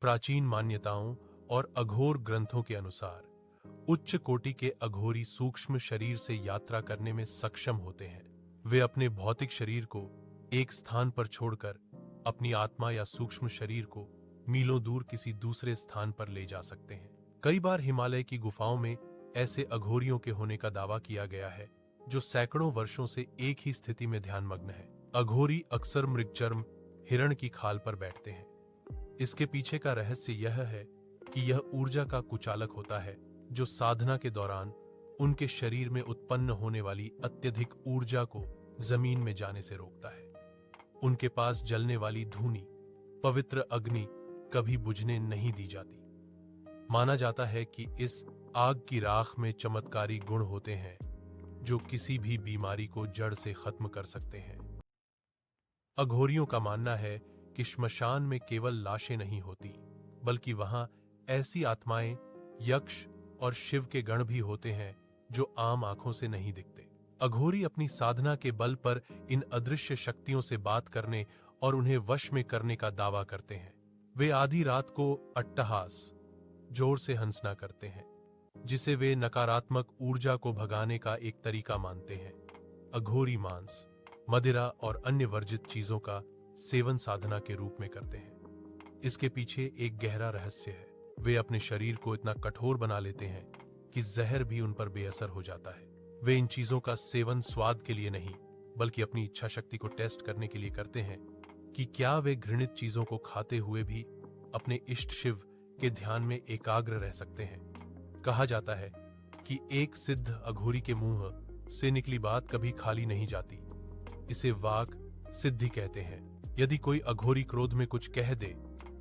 प्राचीन मान्यताओं और अघोर ग्रंथों के अनुसार उच्च कोटि के अघोरी सूक्ष्म शरीर से यात्रा करने में सक्षम होते हैं। वे अपने भौतिक शरीर को एक स्थान पर छोड़कर अपनी आत्मा या सूक्ष्म शरीर को मीलों दूर किसी दूसरे स्थान पर ले जा सकते हैं। कई बार हिमालय की गुफाओं में ऐसे अघोरियों के होने का दावा किया गया है जो सैकड़ों वर्षों से एक ही स्थिति में ध्यानमग्न है। अघोरी अक्सर मृगचर्म हिरण की खाल पर बैठते हैं। इसके पीछे का रहस्य यह है कि यह ऊर्जा का कुचालक होता है जो साधना के दौरान उनके शरीर में उत्पन्न होने वाली अत्यधिक ऊर्जा को जमीन में जाने से रोकता है। उनके पास जलने वाली धूनी, पवित्र अग्नि कभी बुझने नहीं दी जाती। माना जाता है कि इस आग की राख में चमत्कारी गुण होते हैं जो किसी भी बीमारी को जड़ से खत्म कर सकते हैं। अघोरियों का मानना है कि श्मशान में केवल लाशें नहीं होती, बल्कि वहां ऐसी आत्माएं, यक्ष और शिव के गण भी होते हैं जो आम आंखों से नहीं दिखते। अघोरी अपनी साधना के बल पर इन अदृश्य शक्तियों से बात करने और उन्हें वश में करने का दावा करते हैं। वे आधी रात को अट्टहास, जोर से हंसना करते हैं, जिसे वे नकारात्मक ऊर्जा को भगाने का एक तरीका मानते हैं। अघोरी मांस, मदिरा और अन्य वर्जित चीजों का सेवन साधना के रूप में करते हैं। इसके पीछे एक गहरा रहस्य है। वे अपने शरीर को इतना कठोर बना लेते हैं कि जहर भी उन पर बेअसर हो जाता है। वे इन चीजों का सेवन स्वाद के लिए नहीं, बल्कि अपनी इच्छा शक्ति को टेस्ट करने के लिए करते हैं कि क्या वे घृणित चीजों को खाते हुए भी अपने इष्ट शिव के ध्यान में एकाग्र रह सकते हैं। कहा जाता है कि एक सिद्ध अघोरी के मुंह से निकली बात कभी खाली नहीं जाती। इसे वाक सिद्धि कहते हैं। यदि कोई अघोरी क्रोध में कुछ कह दे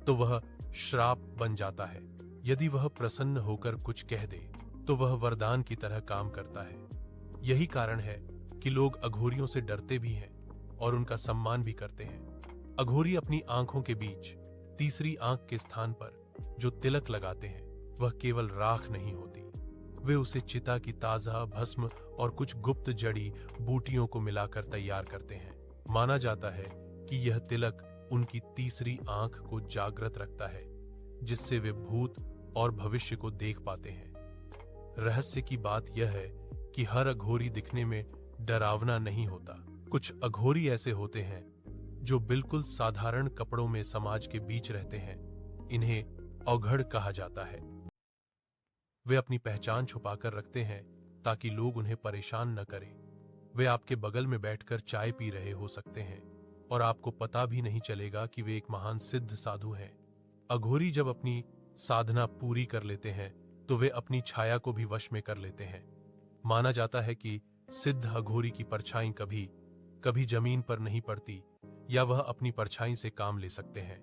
तो वह श्राप बन जाता है। यदि वह प्रसन्न होकर कुछ कह दे तो वह वरदान की तरह काम करता है। यही कारण है कि लोग अघोरियों से डरते भी हैं और उनका सम्मान भी करते हैं। अघोरी अपनी आंखों के बीच तीसरी आंख के स्थान पर जो तिलक लगाते हैं वह केवल राख नहीं होती। वे उसे चिता की ताजा भस्म और कुछ गुप्त जड़ी बूटियों को मिलाकर तैयार करते हैं। माना जाता है कि यह तिलक उनकी तीसरी आंख को जागृत रखता है, जिससे वे भूत और भविष्य को देख पाते हैं। रहस्य की बात यह है कि हर अघोरी दिखने में डरावना नहीं होता। कुछ अघोरी ऐसे होते हैं जो बिल्कुल साधारण कपड़ों में समाज के बीच रहते हैं। इन्हें अवघड़ कहा जाता है। वे अपनी पहचान छुपाकर रखते हैं ताकि लोग उन्हें परेशान न करें। वे आपके बगल में बैठकर चाय पी रहे हो सकते हैं और आपको पता भी नहीं चलेगा कि वे एक महान सिद्ध साधु हैं। अघोरी जब अपनी साधना पूरी कर लेते हैं तो वे अपनी छाया को भी वश में कर लेते हैं। माना जाता है कि सिद्ध अघोरी की परछाई कभी कभी जमीन पर नहीं पड़ती या वह अपनी परछाई से काम ले सकते हैं।